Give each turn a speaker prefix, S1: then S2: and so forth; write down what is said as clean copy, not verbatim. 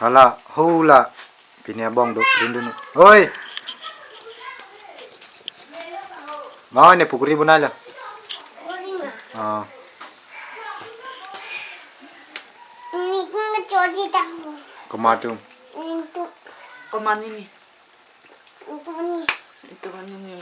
S1: Hala, hula. Piniabong do dun. Oi. Mau ne pukuri bunala. Ah.
S2: Ini ngecuci tahu.
S1: Kumatum.
S2: Itu
S3: Kuman ini.
S2: ini.
S3: Itu kan ini.